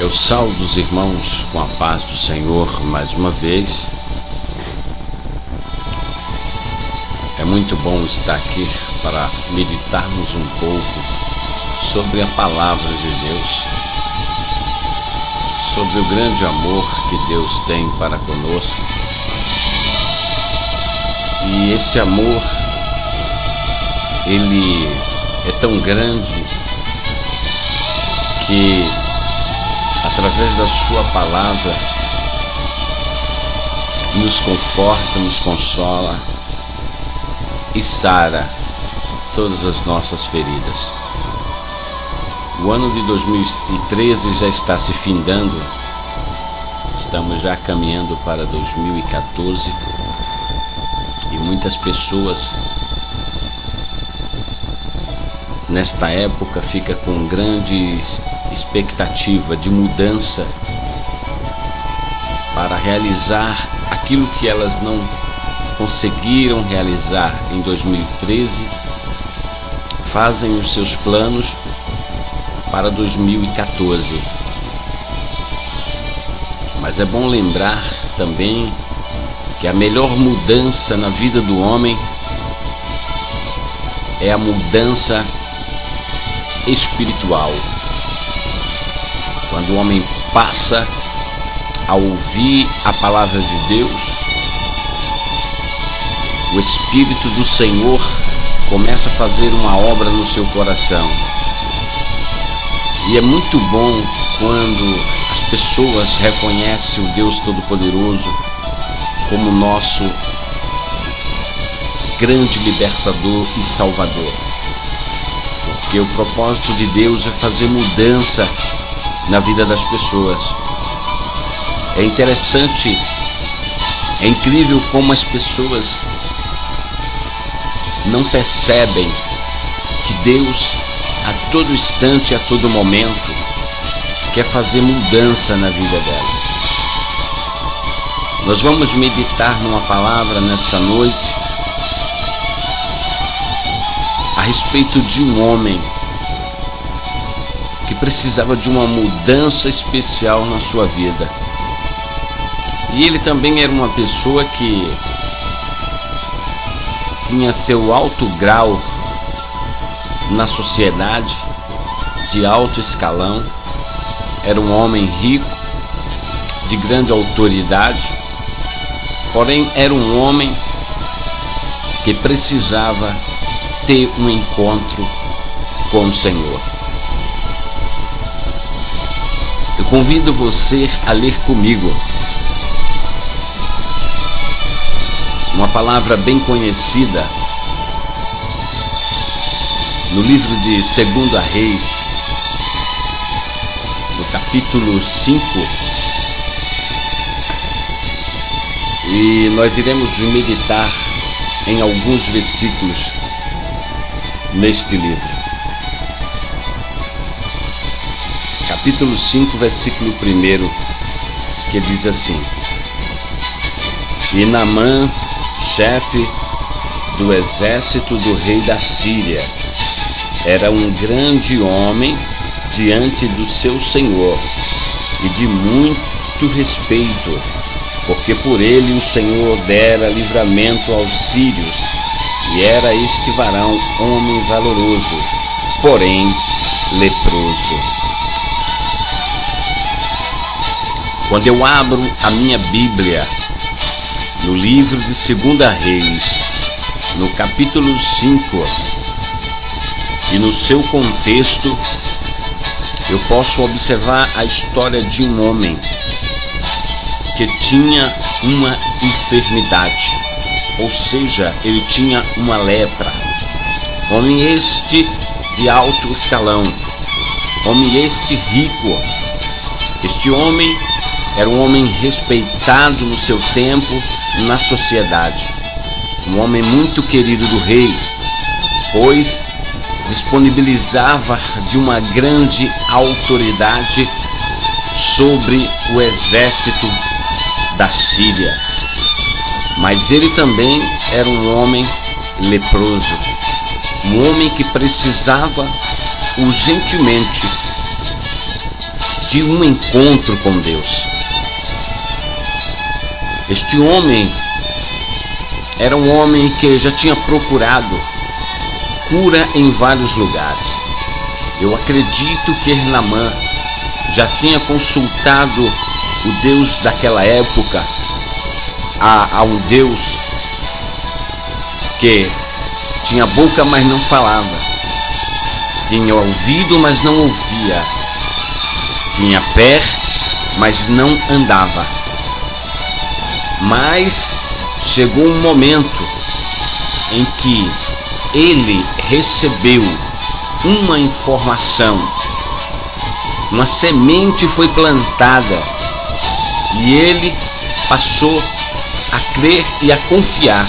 Eu saúdo os irmãos com a paz do Senhor mais uma vez. É muito bom estar aqui para meditarmos um pouco sobre a palavra de Deus, sobre o grande amor que Deus tem para conosco. E esse amor, ele é tão grande que através da sua palavra nos conforta, nos consola e sara todas as nossas feridas. O ano de 2013 já está se findando, estamos já caminhando para 2014 e muitas pessoas nesta época ficam com grande expectativa de mudança para realizar aquilo que elas não conseguiram realizar em 2013, fazem os seus planos para 2014. Mas é bom lembrar também que a melhor mudança na vida do homem é a mudança espiritual. Quando o homem passa a ouvir a palavra de Deus, o Espírito do Senhor começa a fazer uma obra no seu coração. E é muito bom quando as pessoas reconhecem o Deus Todo-Poderoso como nosso grande libertador e salvador. Porque o propósito de Deus é fazer mudança na vida das pessoas. É interessante, é incrível como as pessoas não percebem que Deus a todo instante, a todo momento quer fazer mudança na vida delas. Nós vamos meditar numa palavra nesta noite a respeito de um homem que precisava de uma mudança especial na sua vida. E ele também era uma pessoa que tinha seu alto grau na sociedade, de alto escalão. Era um homem rico, de grande autoridade, porém era um homem que precisava ter um encontro com o Senhor. Eu convido você a ler comigo uma palavra bem conhecida no livro de 2 Reis, no capítulo 5, e nós iremos meditar em alguns versículos neste livro. Capítulo 5, versículo 1, que diz assim: E Naamã, chefe do exército do rei da Síria, era um grande homem diante do seu senhor e de muito respeito, porque por ele o Senhor dera livramento aos sírios, e era este varão homem valoroso, porém leproso. Quando eu abro a minha Bíblia no livro de 2 Reis, no capítulo 5, e no seu contexto, eu posso observar a história de um homem que tinha uma enfermidade, ou seja, ele tinha uma lepra. Homem este de alto escalão, homem este rico. Este homem era um homem respeitado no seu tempo, na sociedade. Um homem muito querido do rei, pois disponibilizava de uma grande autoridade sobre o exército da Síria. Mas ele também era um homem leproso, um homem que precisava urgentemente de um encontro com Deus. Este homem era um homem que já tinha procurado cura em vários lugares. Eu acredito que Naamã já tinha consultado o Deus daquela época, a um Deus que tinha boca, mas não falava, tinha ouvido, mas não ouvia, tinha pé, mas não andava. Mas chegou um momento em que ele recebeu uma informação, uma semente foi plantada e ele passou a crer e a confiar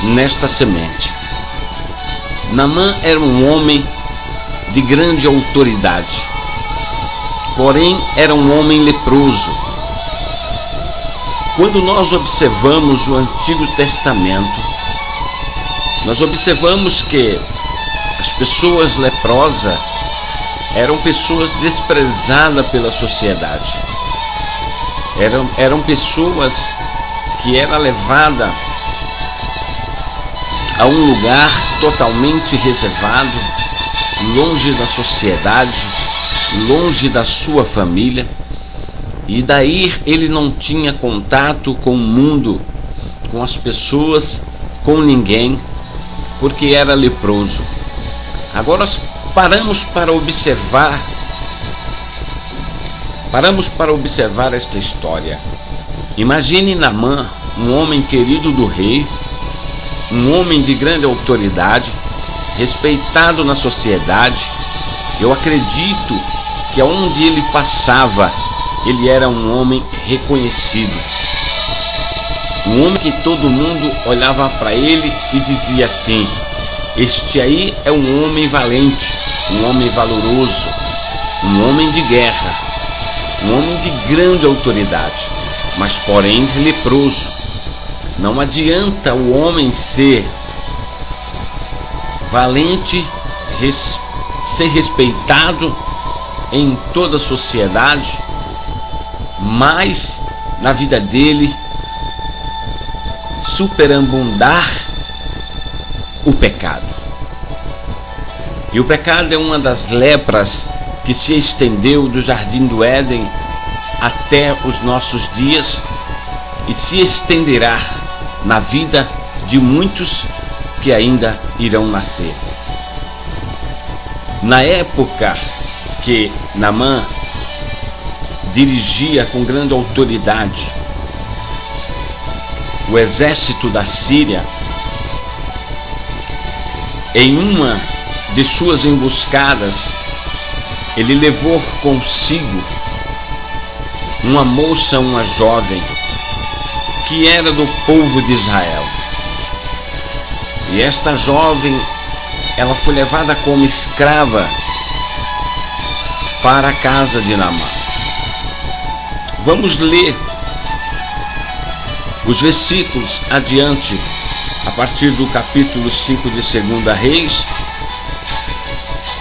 nesta semente. Naamã era um homem de grande autoridade, porém era um homem leproso. Quando nós observamos o Antigo Testamento, nós observamos que as pessoas leprosas eram pessoas desprezadas pela sociedade. Eram pessoas que eram levadas a um lugar totalmente reservado, longe da sociedade, longe da sua família, e daí ele não tinha contato com o mundo, com as pessoas, com ninguém, porque era leproso. Agora paramos para observar esta história. Imagine Naamã, um homem querido do rei, um homem de grande autoridade, respeitado na sociedade. Eu acredito que aonde ele passava, ele era um homem reconhecido. Um homem que todo mundo olhava para ele e dizia assim: este aí é um homem valente, um homem valoroso, um homem de guerra, um homem de grande autoridade, mas porém leproso. Não adianta o homem ser valente, ser respeitado em toda a sociedade, mas na vida dele superabundar o pecado. E o pecado é uma das lepras que se estendeu do Jardim do Éden até os nossos dias e se estenderá na vida de muitos que ainda irão nascer. Na época que Naamã dirigia com grande autoridade o exército da Síria, em uma de suas emboscadas, ele levou consigo uma moça, uma jovem, que era do povo de Israel. E esta jovem, ela foi levada como escrava para a casa de Naamã. Vamos ler os versículos adiante, a partir do capítulo 5 de 2 Reis,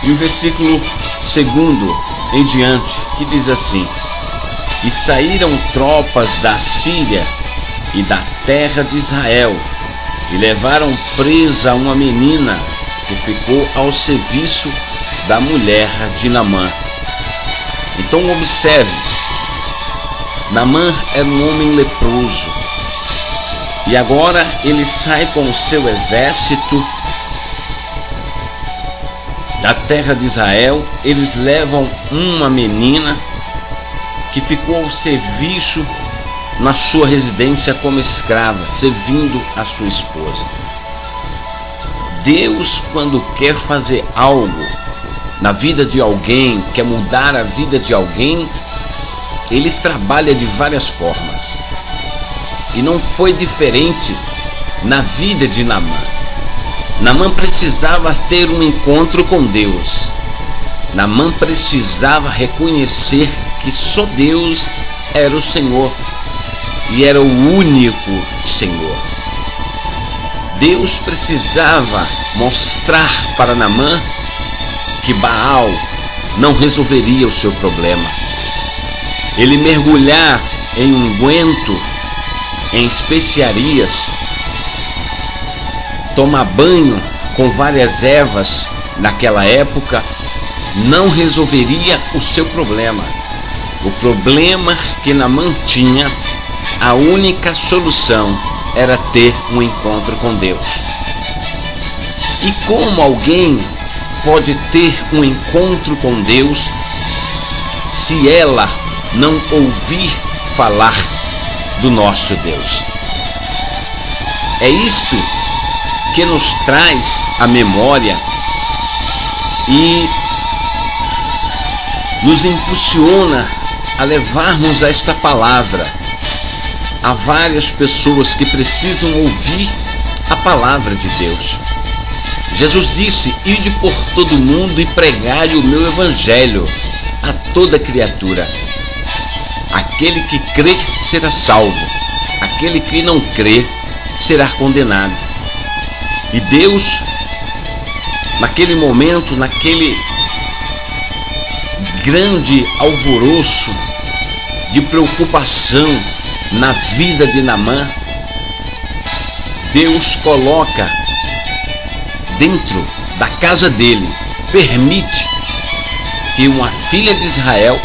e o versículo 2 em diante, que diz assim: e saíram tropas da Síria e da terra de Israel, e levaram presa uma menina que ficou ao serviço da mulher de Naamã. Então observe, Naamã era um homem leproso, e agora ele sai com o seu exército da terra de Israel. Eles levam uma menina que ficou ao serviço na sua residência como escrava, servindo a sua esposa. Deus, quando quer fazer algo na vida de alguém, quer mudar a vida de alguém, ele trabalha de várias formas. E não foi diferente na vida de Naamã. Naamã precisava ter um encontro com Deus. Naamã precisava reconhecer que só Deus era o Senhor e era o único Senhor. Deus precisava mostrar para Naamã que Baal não resolveria o seu problema, ele mergulhar em unguento, em especiarias, tomar banho com várias ervas naquela época, não resolveria o seu problema. O problema que Naamã tinha, a única solução era ter um encontro com Deus. E como alguém pode ter um encontro com Deus se ela não ouvir falar do nosso Deus? É isto que nos traz a memória e nos impulsiona a levarmos esta palavra a várias pessoas que precisam ouvir a palavra de Deus. Jesus disse: ide por todo mundo e pregai o meu evangelho a toda criatura. Aquele que crê será salvo, aquele que não crê será condenado. E Deus, naquele momento, naquele grande alvoroço de preocupação na vida de Naamã, Deus coloca dentro da casa dele, permite que uma filha de Israel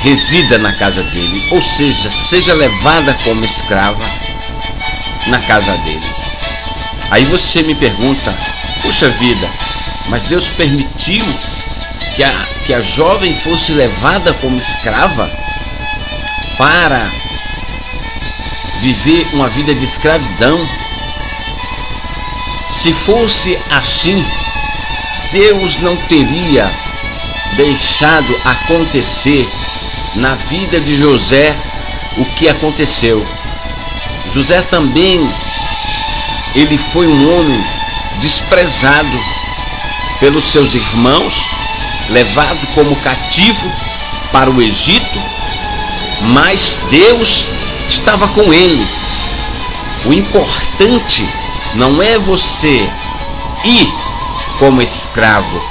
resida na casa dele, ou seja, seja levada como escrava na casa dele. Aí você me pergunta: puxa vida, mas Deus permitiu que a jovem fosse levada como escrava para viver uma vida de escravidão? Se fosse assim, Deus não teria deixado acontecer na vida de José o que aconteceu. José também, ele foi um homem desprezado pelos seus irmãos, levado como cativo para o Egito, mas Deus estava com ele. O importante não é você ir como escravo.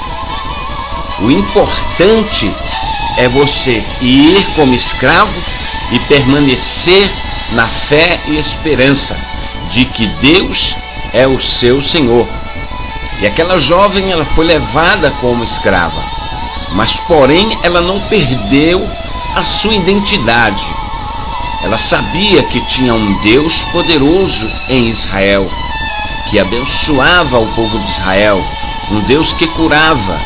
O importante é você ir como escravo e permanecer na fé e esperança de que Deus é o seu Senhor. E aquela jovem, ela foi levada como escrava, mas porém ela não perdeu a sua identidade. Ela sabia que tinha um Deus poderoso em Israel, que abençoava o povo de Israel, um Deus que curava,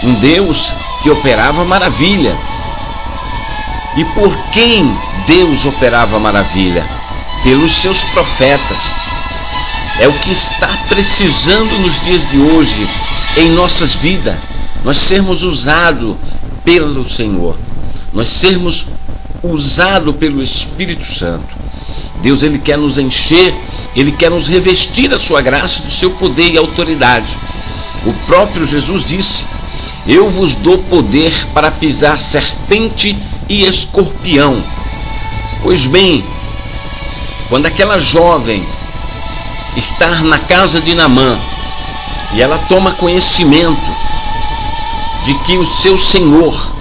um Deus que operava maravilha. E por quem Deus operava maravilha? Pelos seus profetas. É o que está precisando nos dias de hoje em nossas vidas, nós sermos usados pelo Senhor, nós sermos usados pelo Espírito Santo. Deus, ele quer nos encher, ele quer nos revestir da sua graça, do seu poder e autoridade. O próprio Jesus disse: eu vos dou poder para pisar serpente e escorpião. Pois bem, quando aquela jovem está na casa de Naamã e ela toma conhecimento de que o seu senhor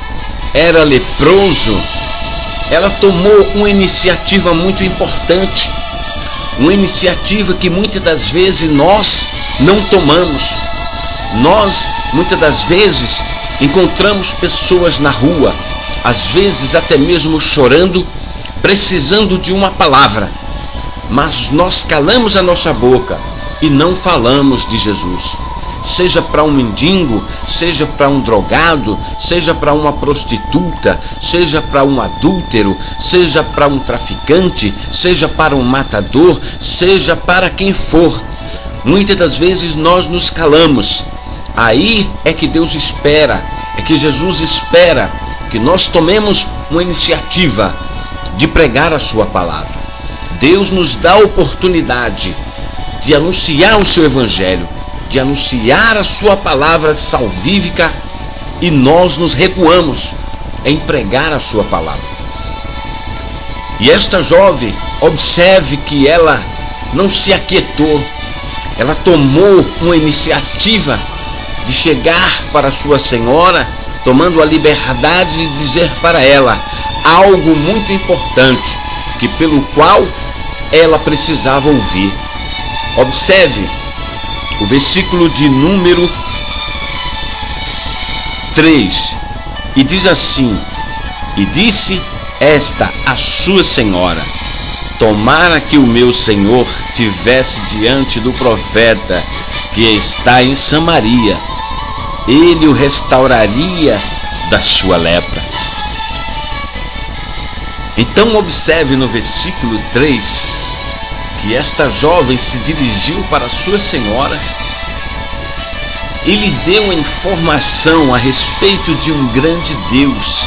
era leproso, ela tomou uma iniciativa muito importante, uma iniciativa que muitas das vezes nós não tomamos. Nós, muitas das vezes, encontramos pessoas na rua, às vezes até mesmo chorando, precisando de uma palavra, mas nós calamos a nossa boca e não falamos de Jesus. Seja para um mendigo, seja para um drogado, seja para uma prostituta, seja para um adúltero, seja para um traficante, seja para um matador, seja para quem for. Muitas das vezes nós nos calamos. Aí é que Deus espera, é que Jesus espera que nós tomemos uma iniciativa de pregar a sua palavra. Deus nos dá a oportunidade de anunciar o seu evangelho, de anunciar a sua palavra salvífica, e nós nos recuamos em pregar a sua palavra. E esta jovem, observe que ela não se aquietou, ela tomou uma iniciativa de chegar para sua senhora, tomando a liberdade de dizer para ela algo muito importante, que pelo qual ela precisava ouvir. Observe o versículo de número 3, e diz assim: e disse esta a sua senhora: tomara que o meu senhor tivesse diante do profeta que está em Samaria, ele o restauraria da sua lepra. Então observe no versículo 3 que esta jovem se dirigiu para a sua senhora e lhe deu a informação a respeito de um grande Deus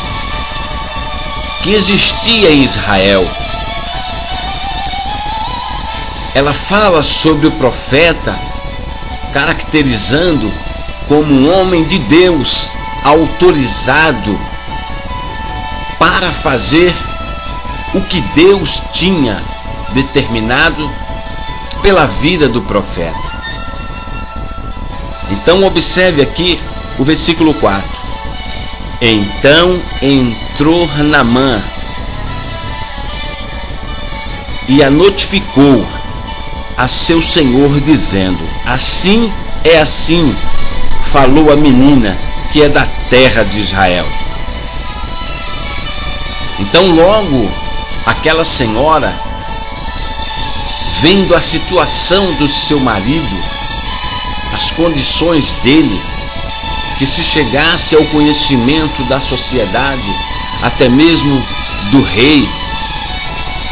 que existia em Israel. Ela fala sobre o profeta, caracterizando como um homem de Deus, autorizado para fazer o que Deus tinha determinado pela vida do profeta. Então observe aqui o versículo 4. Então entrou Naamã e a notificou a seu senhor, dizendo: assim falou a menina que é da terra de Israel. Então logo aquela senhora, vendo a situação do seu marido, as condições dele, que se chegasse ao conhecimento da sociedade, até mesmo do rei,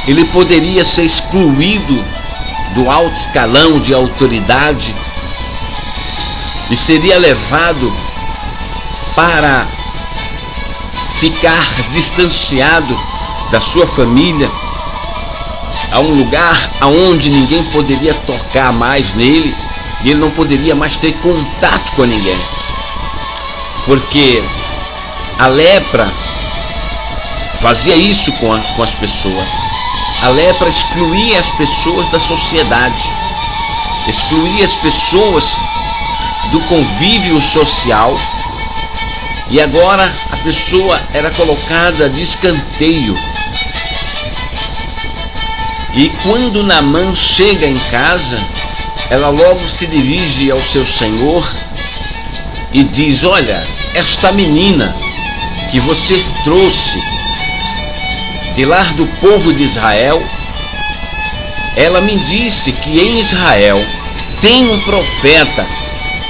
ele poderia ser excluído do alto escalão de autoridade e seria levado para ficar distanciado da sua família, a um lugar aonde ninguém poderia tocar mais nele, e ele não poderia mais ter contato com ninguém, porque a lepra fazia isso com as pessoas. A lepra excluía as pessoas da sociedade, excluía as pessoas do convívio social, e agora a pessoa era colocada de escanteio. E quando Naamã chega em casa, ela logo se dirige ao seu senhor e diz: olha, esta menina que você trouxe de lar do povo de Israel, ela me disse que em Israel tem um profeta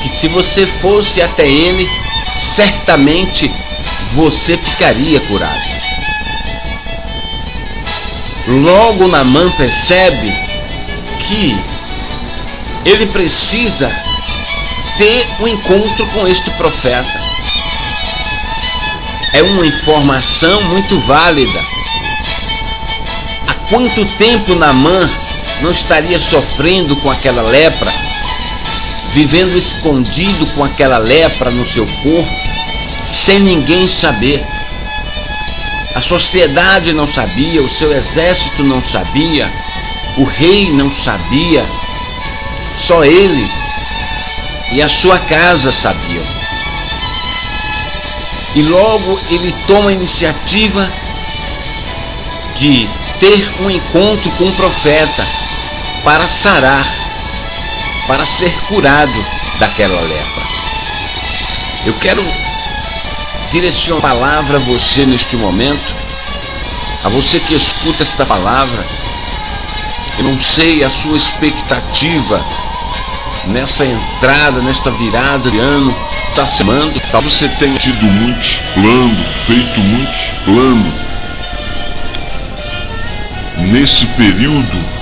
que, se você fosse até ele, certamente você ficaria curado. Logo Naamã percebe que ele precisa ter um encontro com este profeta. É uma informação muito válida. Há quanto tempo Naamã não estaria sofrendo com aquela lepra, vivendo escondido com aquela lepra no seu corpo, sem ninguém saber? A sociedade não sabia, o seu exército não sabia, o rei não sabia, só ele e a sua casa sabiam. E logo ele toma a iniciativa de ter um encontro com o profeta para sarar, para ser curado daquela lepra. Eu quero direcionar a palavra a você neste momento, a você que escuta esta palavra. Eu não sei a sua expectativa nessa entrada, nesta virada de ano, está semando. Talvez você tenha tido muitos planos, feito muitos planos nesse período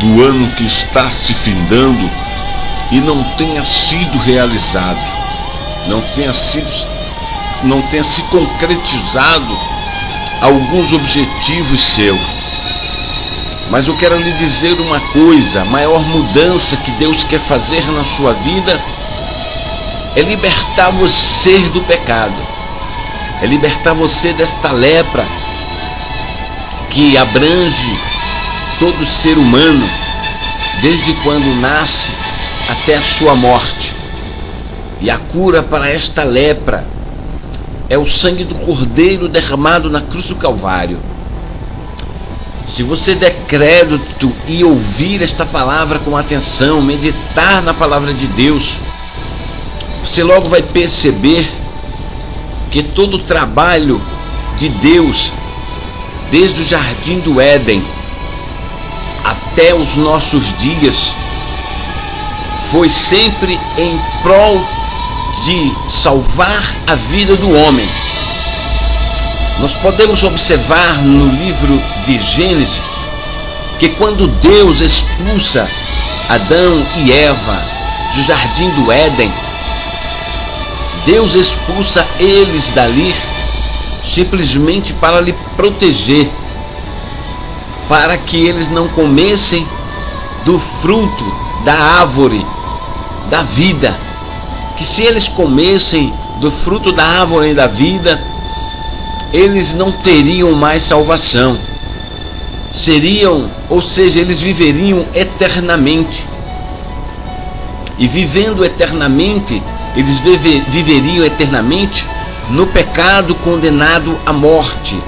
do ano que está se findando e não tenha sido realizado, não tenha se concretizado alguns objetivos seus. Mas eu quero lhe dizer uma coisa: a maior mudança que Deus quer fazer na sua vida é libertar você do pecado, é libertar você desta lepra que abrange todo ser humano, desde quando nasce até a sua morte. E a cura para esta lepra é o sangue do Cordeiro derramado na cruz do Calvário. Se você der crédito e ouvir esta palavra com atenção, meditar na palavra de Deus, você logo vai perceber que todo o trabalho de Deus, desde o jardim do Éden até os nossos dias, foi sempre em prol de salvar a vida do homem. Nós podemos observar no livro de Gênesis que quando Deus expulsa Adão e Eva do jardim do Éden, Deus expulsa eles dali simplesmente para lhe proteger, para que eles não comessem do fruto da árvore da vida, que se eles comessem do fruto da árvore da vida, eles não teriam mais salvação. Eles viveriam eternamente. E vivendo eternamente, eles viveriam eternamente no pecado, condenado à morte.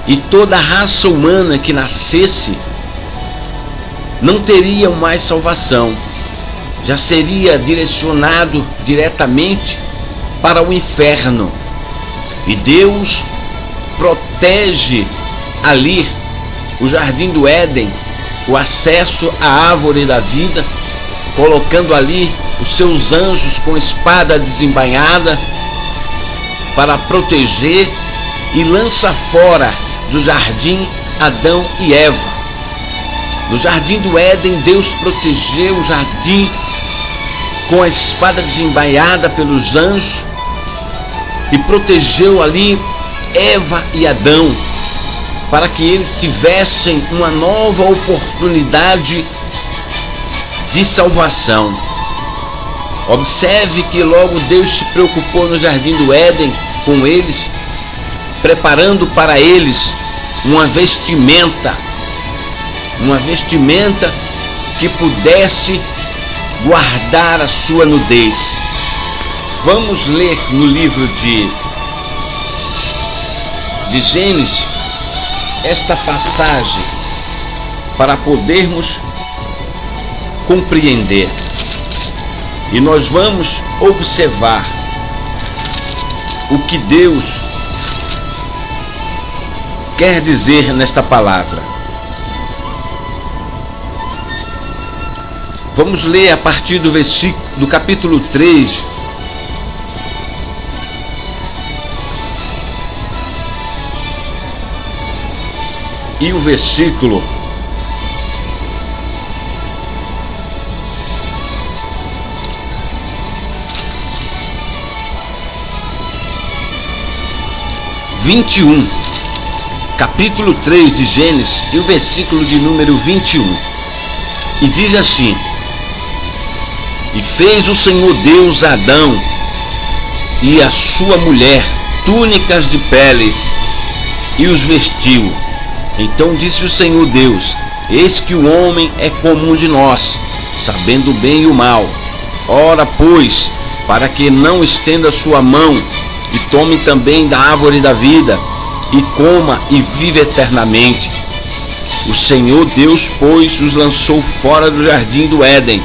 E toda a raça humana que nascesse não teria mais salvação. Já seria direcionado diretamente para o inferno. E Deus protege ali o jardim do Éden, o acesso à árvore da vida, colocando ali os seus anjos com espada desembainhada para proteger, e lança fora do jardim Adão e Eva. No jardim do Éden, Deus protegeu o jardim com a espada desembainhada pelos anjos e protegeu ali Eva e Adão, para que eles tivessem uma nova oportunidade de salvação. Observe que logo Deus se preocupou no jardim do Éden com eles, preparando para eles uma vestimenta que pudesse guardar a sua nudez. Vamos ler no livro de Gênesis esta passagem para podermos compreender. E nós vamos observar o que Deus quer dizer nesta palavra. Vamos ler a partir do versículo do capítulo 3. E o versículo 21, capítulo 3 de Gênesis, e o versículo de número 21. E diz assim: E fez o Senhor Deus a Adão e a sua mulher túnicas de peles, e os vestiu. Então disse o Senhor Deus: Eis que o homem é como um de nós, sabendo o bem e o mal. Ora, pois, para que não estenda sua mão e tome também da árvore da vida, e coma e viva eternamente. O Senhor Deus, pois, os lançou fora do jardim do Éden,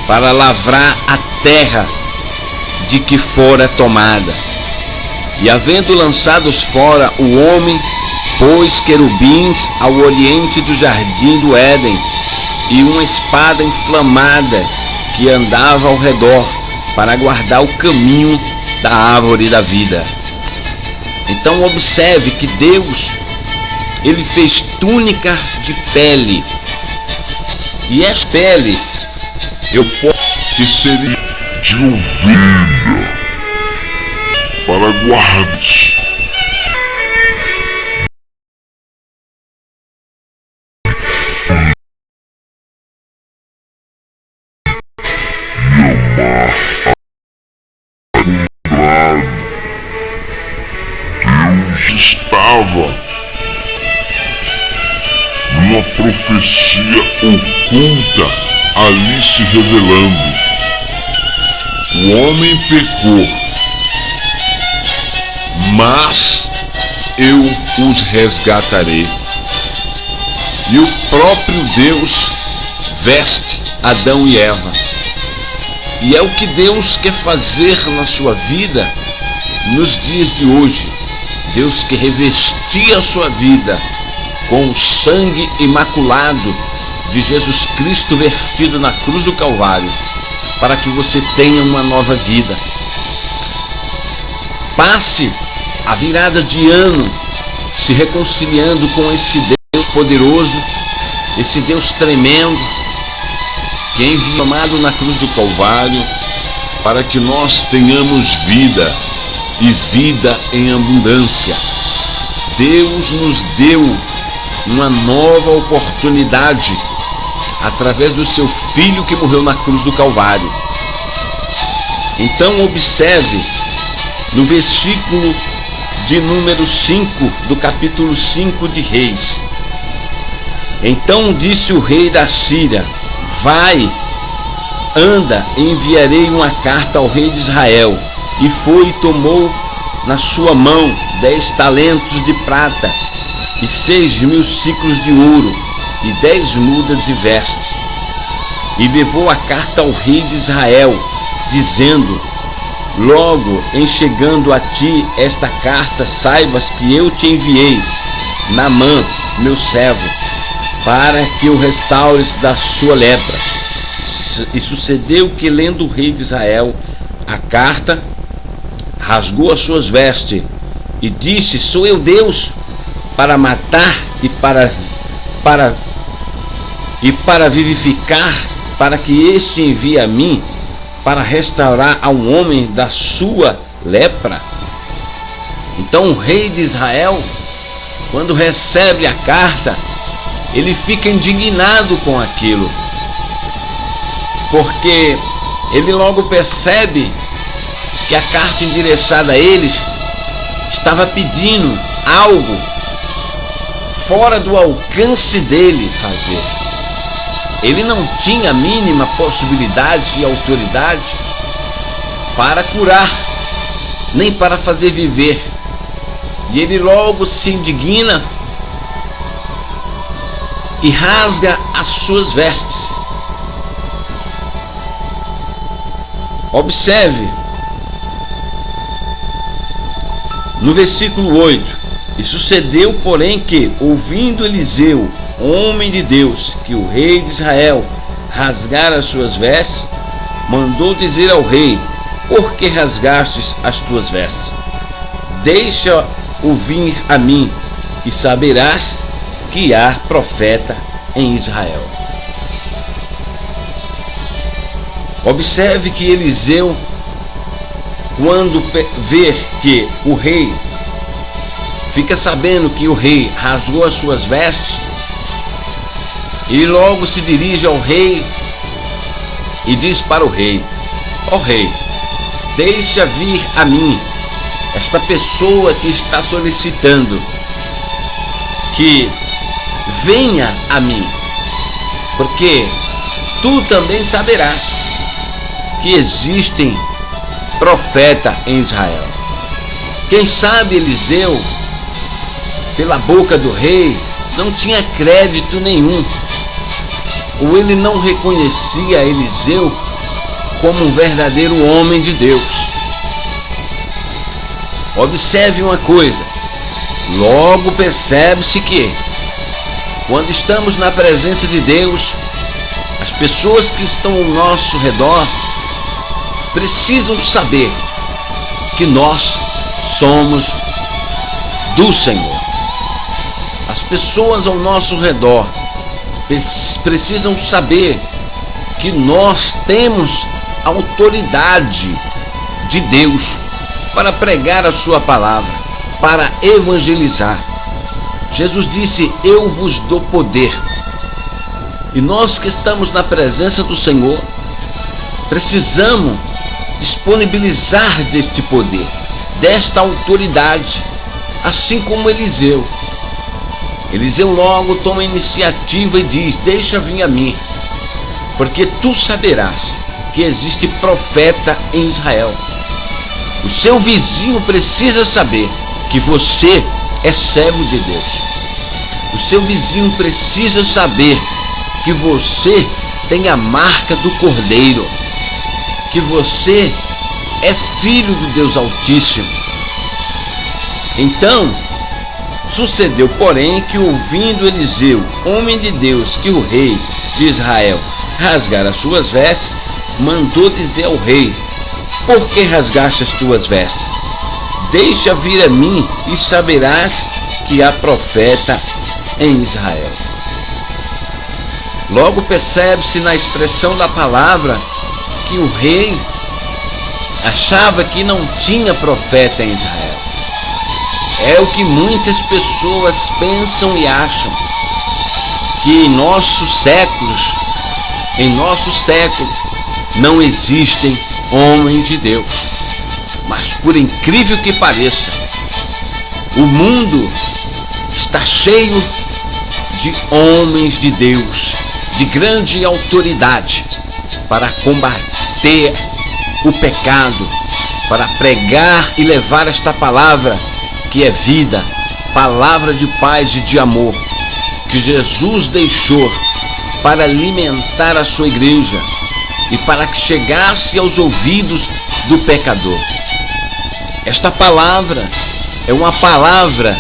para lavrar a terra de que fora tomada. E havendo lançados fora o homem, pôs querubins ao oriente do jardim do Éden, e uma espada inflamada que andava ao redor, para guardar o caminho da árvore da vida. Então observe que Deus, ele fez túnica de pele. E essa pele, eu posso que seria de ovelha, para guardar Deus estava numa profecia oculta ali se revelando. O homem pecou mas eu os resgatarei. E o próprio Deus veste Adão e Eva. E é o que Deus quer fazer na sua vida nos dias de hoje. Deus quer revestir a sua vida com o sangue imaculado de Jesus Cristo vertido na cruz do Calvário, para que você tenha uma nova vida. Passe a virada de ano se reconciliando com esse Deus poderoso, esse Deus tremendo, que é enviado na cruz do Calvário, para que nós tenhamos vida e vida em abundância. Deus nos deu uma nova oportunidade através do seu Filho que morreu na cruz do Calvário. Então observe no versículo de número 5 do capítulo 5 de Reis. Então disse o rei da Síria: vai, anda, enviarei uma carta ao rei de Israel. E foi e tomou na sua mão 10 talentos de prata e 6.000 ciclos de ouro e 10 mudas de vestes. E levou a carta ao rei de Israel, dizendo: logo em chegando a ti esta carta, saibas que eu te enviei Naamã, meu servo, para que o restaures da sua lepra. E sucedeu que, lendo o rei de Israel a carta, rasgou as suas vestes e disse: sou eu Deus para matar e para vivificar, para que este envie a mim para restaurar a um homem da sua lepra? Então o rei de Israel, quando recebe a carta, ele fica indignado com aquilo, porque ele logo percebe que a carta endereçada a eles estava pedindo algo fora do alcance dele fazer. Ele não tinha a mínima possibilidade e autoridade para curar, nem para fazer viver. E ele logo se indigna e rasga as suas vestes. Observe no versículo 8: e sucedeu, porém, que, ouvindo Eliseu, homem de Deus, que o rei de Israel rasgara as suas vestes, mandou dizer ao rei: por que rasgastes as tuas vestes? Deixa-o vir a mim, e saberás que há profeta em Israel. Observe que Eliseu, quando vê que o rei, fica sabendo que o rei rasgou as suas vestes, ele logo se dirige ao rei e diz para o rei: ó rei, deixa vir a mim esta pessoa que está solicitando que venha a mim, porque tu também saberás que existem profeta em Israel. Quem sabe Eliseu, pela boca do rei, não tinha crédito nenhum, ou ele não reconhecia Eliseu como um verdadeiro homem de Deus. Observe uma coisa: logo percebe-se que, quando estamos na presença de Deus, as pessoas que estão ao nosso redor precisam saber que nós somos do Senhor. As pessoas ao nosso redor precisam saber que nós temos autoridade de Deus para pregar a sua palavra, para evangelizar. Jesus disse: eu vos dou poder. E nós que estamos na presença do Senhor precisamos disponibilizar deste poder, desta autoridade, assim como Eliseu. Eliseu logo toma a iniciativa e diz: deixa vir a mim, porque tu saberás que existe profeta em Israel. O seu vizinho precisa saber que você é servo de Deus. O seu vizinho precisa saber que você tem a marca do Cordeiro, que você é filho do Deus Altíssimo. Então, sucedeu, porém, que ouvindo Eliseu, homem de Deus, que o rei de Israel rasgara as suas vestes, mandou dizer ao rei: por que rasgaste as tuas vestes? Deixa vir a mim e saberás que há profeta em Israel. Logo percebe-se na expressão da palavra que o rei achava que não tinha profeta em Israel. É o que muitas pessoas pensam e acham, que em nosso século, não existem homens de Deus. Mas por incrível que pareça, o mundo está cheio de homens de Deus, de grande autoridade, para combater o pecado, para pregar e levar esta palavra que é vida, palavra de paz e de amor, que Jesus deixou para alimentar a sua igreja e para que chegasse aos ouvidos do pecador. Esta palavra é uma palavra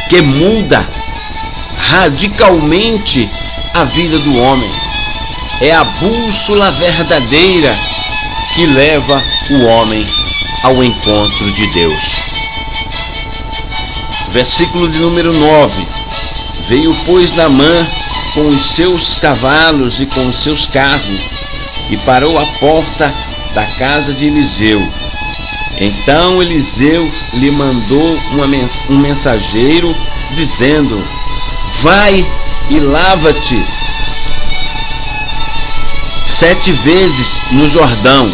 que muda radicalmente a vida do homem. É a bússola verdadeira que leva o homem ao encontro de Deus. Versículo de número 9. Veio, pois, Naamã com os seus cavalos e com os seus carros, e parou à porta da casa de Eliseu. Então Eliseu lhe mandou um mensageiro, dizendo: vai e lava-te 7 vezes no Jordão,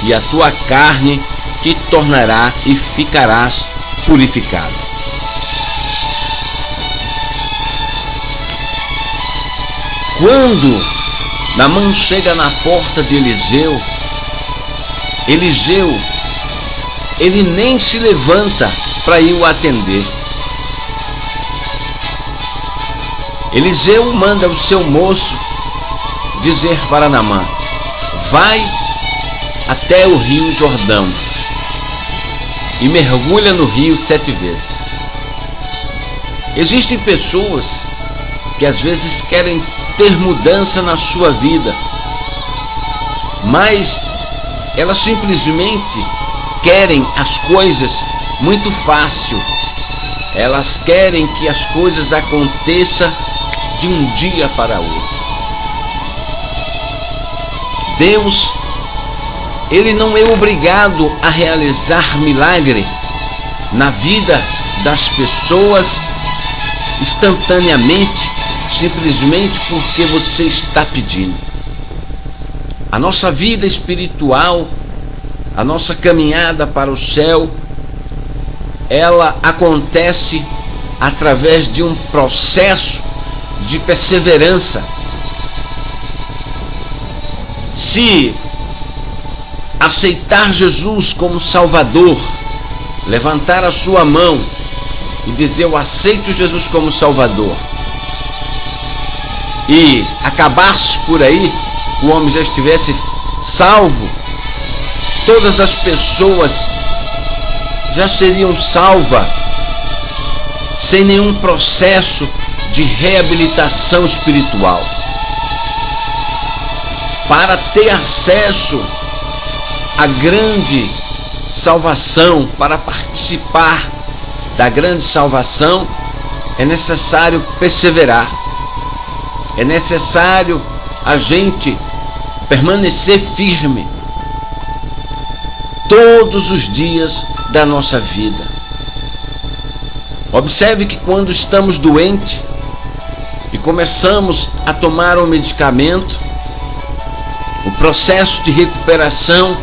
e a tua carne te tornará e ficarás purificado. Quando Naamã chega na porta de Eliseu, ele nem se levanta para ir o atender. Eliseu manda o seu moço dizer para Naamã: vai até o rio Jordão e mergulha no rio 7 vezes. Existem pessoas que às vezes querem ter mudança na sua vida, mas elas simplesmente querem as coisas muito fácil. Elas querem que as coisas aconteçam de um dia para outro. Deus, Ele não é obrigado a realizar milagre na vida das pessoas instantaneamente, simplesmente porque você está pedindo. A nossa vida espiritual, a nossa caminhada para o céu, ela acontece através de um processo de perseverança. Se aceitar Jesus como Salvador, levantar a sua mão e dizer: eu aceito Jesus como Salvador, e acabar-se por aí, o homem já estivesse salvo, todas as pessoas já seriam salvas, sem nenhum processo de reabilitação espiritual. Para ter acesso à grande salvação, para participar da grande salvação, é necessário perseverar. É necessário a gente permanecer firme todos os dias da nossa vida. Observe que quando estamos doentes e começamos a tomar um medicamento, o processo de recuperação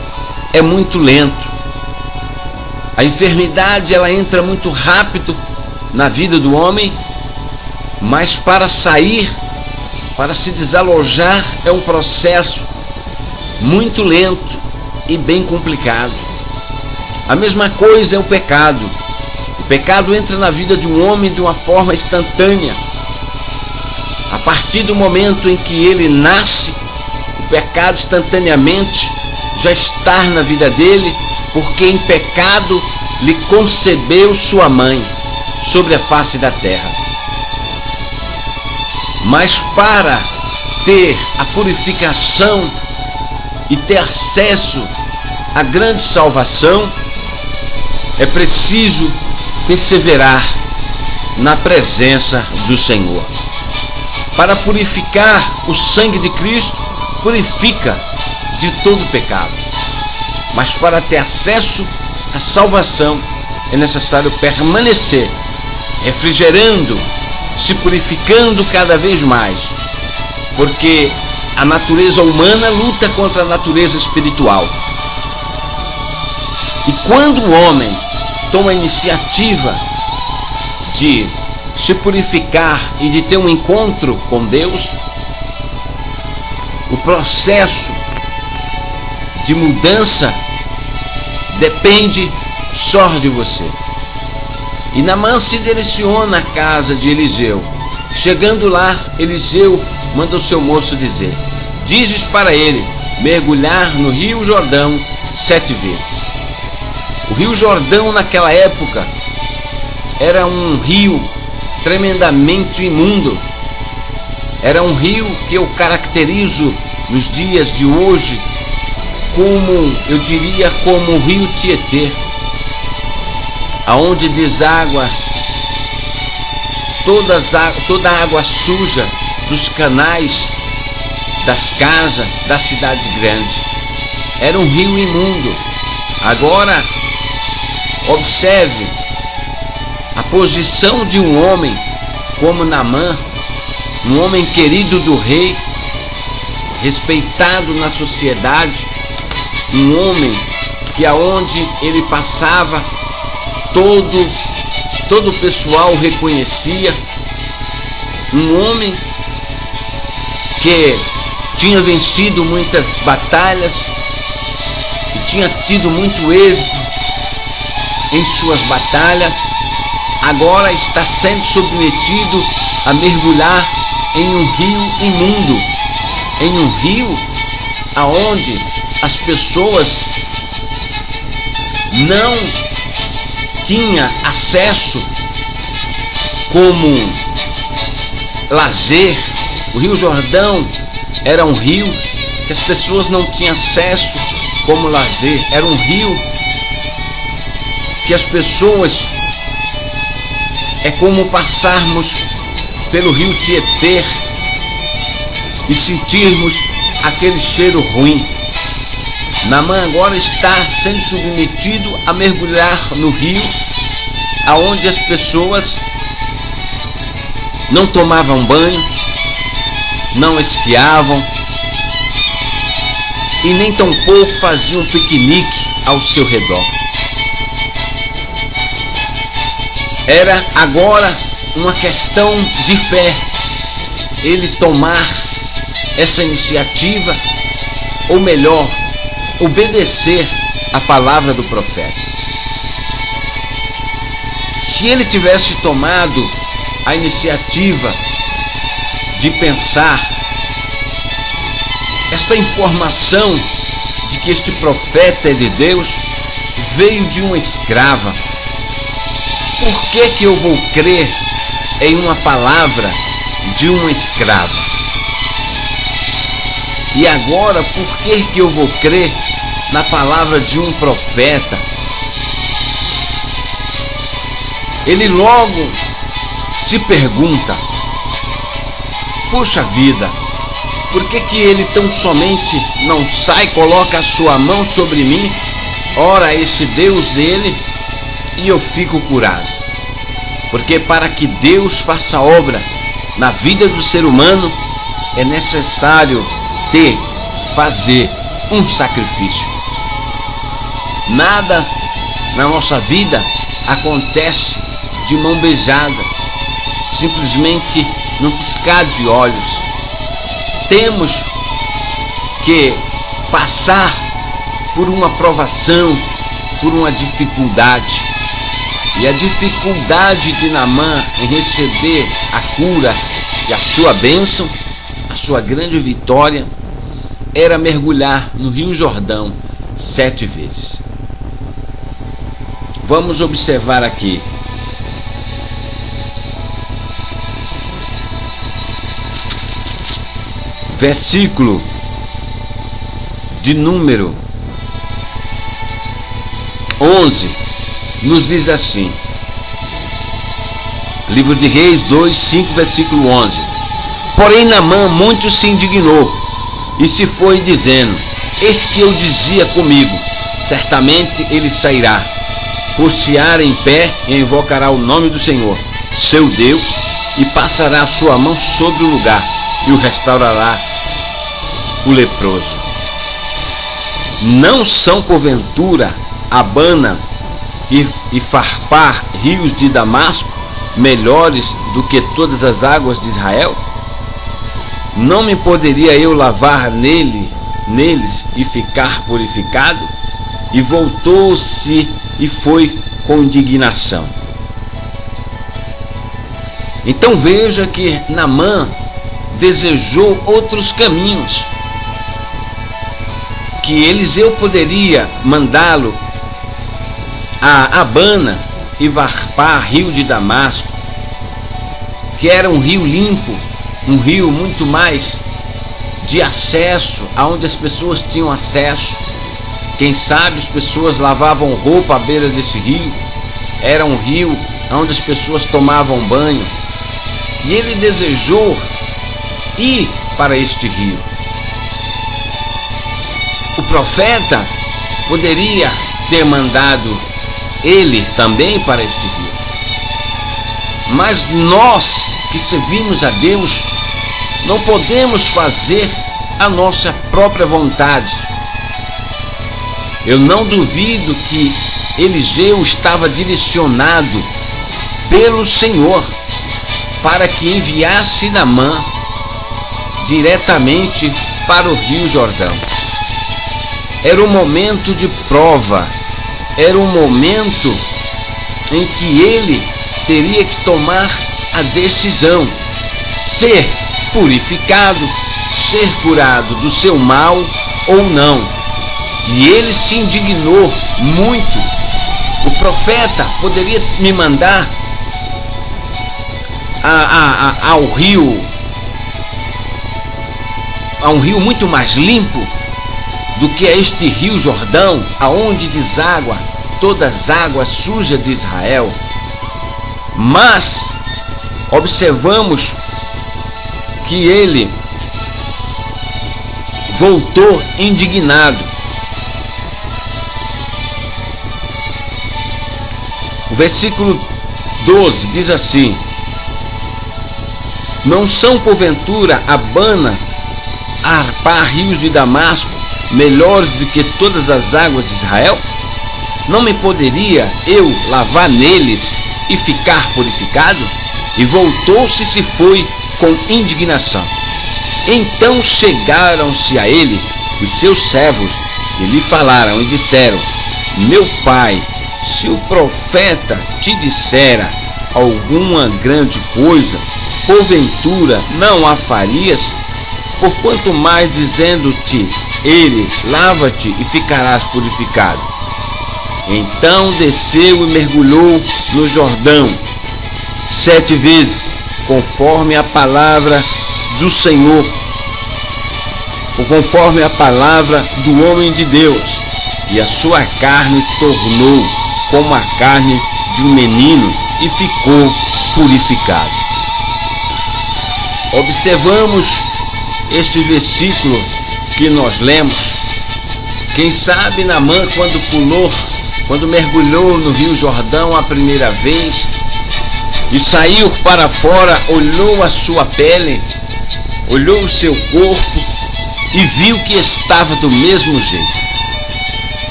é muito lento. A enfermidade, ela entra muito rápido na vida do homem, mas para sair, para se desalojar, é um processo muito lento e bem complicado. A mesma coisa é o pecado. O pecado entra na vida de um homem de uma forma instantânea. A partir do momento em que ele nasce, o pecado instantaneamente já está na vida dele, porque em pecado lhe concebeu sua mãe sobre a face da terra. Mas para ter a purificação e ter acesso à grande salvação, é preciso perseverar na presença do Senhor. Para purificar, o sangue de Cristo purifica de todo pecado. Mas para ter acesso à salvação, é necessário permanecer refrigerando, se purificando cada vez mais, porque a natureza humana luta contra a natureza espiritual. E quando o homem toma a iniciativa de se purificar e de ter um encontro com Deus, o processo de mudança depende só de você. E Naamã se direciona à casa de Eliseu. Chegando lá, Eliseu manda o seu moço dizer: dizes para ele mergulhar no rio Jordão 7 vezes. O rio Jordão naquela época era um rio tremendamente imundo. Era um rio que eu caracterizo nos dias de hoje como, eu diria, como o rio Tietê, aonde deságua toda a água suja dos canais, das casas, da cidade grande. Era um rio imundo. Agora, observe a posição de um homem como Naamã, um homem querido do rei, respeitado na sociedade, um homem que aonde ele passava, todo o pessoal reconhecia, um homem que tinha vencido muitas batalhas e tinha tido muito êxito em suas batalhas, agora está sendo submetido a mergulhar em um rio imundo, em um rio aonde as pessoas não tinha acesso como lazer. O Rio Jordão era um rio que as pessoas não tinham acesso como lazer. Era um rio que as pessoas, é como passarmos pelo rio Tietê e sentirmos aquele cheiro ruim. Naamã agora está sendo submetido a mergulhar no rio, aonde as pessoas não tomavam banho, não esquiavam e nem tampouco faziam piquenique ao seu redor. Era agora uma questão de fé, ele tomar essa iniciativa, ou melhor, obedecer a palavra do profeta. Se ele tivesse tomado a iniciativa de pensar esta informação de que este profeta é de Deus, veio de uma escrava, por que eu vou crer em uma palavra de uma escrava? E agora, por que eu vou crer na palavra de um profeta? Ele logo se pergunta: puxa vida, por que ele tão somente não sai, coloca a sua mão sobre mim, ora esse Deus dele, e eu fico curado? Porque para que Deus faça obra na vida do ser humano, é necessário fazer um sacrifício. Nada na nossa vida acontece de mão beijada, simplesmente num piscar de olhos. Temos que passar por uma provação, por uma dificuldade. E a dificuldade de Naamã em receber a cura e a sua bênção, a sua grande vitória, era mergulhar no Rio Jordão 7 vezes. Vamos observar aqui. Versículo de número 11 nos diz assim, livro de Reis 2, 5, versículo 11: Porém Naamã muito se indignou e se foi dizendo: Eis que eu dizia comigo, certamente ele sairá, por-se-á em pé e invocará o nome do Senhor, seu Deus, e passará a sua mão sobre o lugar e o restaurará o leproso. Não são porventura Abana e Farpar, rios de Damasco, melhores do que todas as águas de Israel? Não me poderia eu lavar neles e ficar purificado? E voltou-se e foi com indignação. Então veja que Naamã desejou outros caminhos, que Eliseu poderia mandá-lo a Abana e Farpar, rio de Damasco, que era um rio limpo, um rio muito mais de acesso, aonde as pessoas tinham acesso. Quem sabe as pessoas lavavam roupa à beira desse rio. Era um rio onde as pessoas tomavam banho. E ele desejou ir para este rio. O profeta poderia ter mandado ele também para este rio. Mas nós que servimos a Deus não podemos fazer a nossa própria vontade. Eu não duvido que Eliseu estava direcionado pelo Senhor para que enviasse Naamã diretamente para o Rio Jordão. Era um momento de prova, era um momento em que ele teria que tomar a decisão, ser purificado, ser curado do seu mal ou não. E ele se indignou muito. O profeta poderia me mandar a um rio muito mais limpo do que este Rio Jordão, aonde deságua todas as águas sujas de Israel. Mas observamos que ele voltou indignado. O versículo 12 diz assim: Não são porventura Abana, Farpar, rios de Damasco, melhores do que todas as águas de Israel? Não me poderia eu lavar neles e ficar purificado? E voltou-se e se foi com indignação. Então chegaram-se a ele os seus servos e lhe falaram e disseram: Meu pai, se o profeta te dissera alguma grande coisa, porventura não a farias? Por quanto mais dizendo-te ele, lava-te e ficarás purificado. Então desceu e mergulhou no Jordão 7 vezes, conforme a palavra do Senhor, ou conforme a palavra do homem de Deus, e a sua carne tornou como a carne de um menino e ficou purificado. Observamos este versículo que nós lemos. Quem sabe Naamã, quando mergulhou no Rio Jordão a primeira vez e saiu para fora, olhou a sua pele, olhou o seu corpo e viu que estava do mesmo jeito.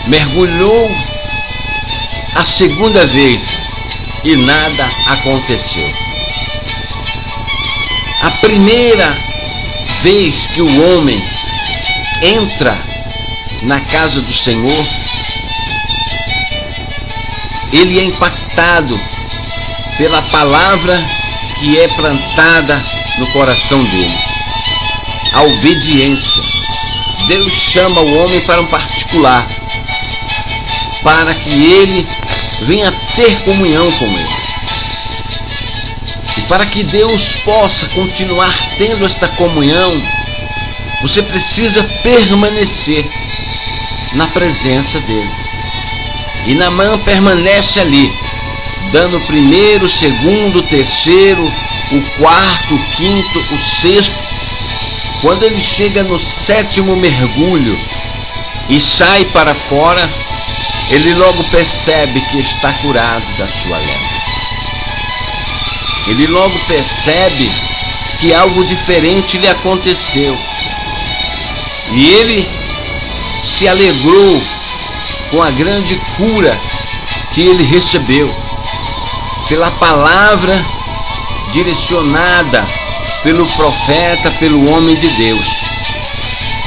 Mergulhou a segunda vez e nada aconteceu. A primeira vez que o homem entra na casa do Senhor, ele é impactado pela palavra que é plantada no coração dele. A obediência. Deus chama o homem para um particular, para que ele venha ter comunhão com ele. E para que Deus possa continuar tendo esta comunhão, você precisa permanecer na presença dele. E Naamã permanece ali, dando o primeiro, o segundo, o terceiro, o quarto, o quinto, o sexto. Quando ele chega no 7º mergulho e sai para fora, ele logo percebe que está curado da sua lepra. Ele logo percebe que algo diferente lhe aconteceu. E ele se alegrou com a grande cura que ele recebeu pela palavra direcionada pelo profeta, pelo homem de Deus.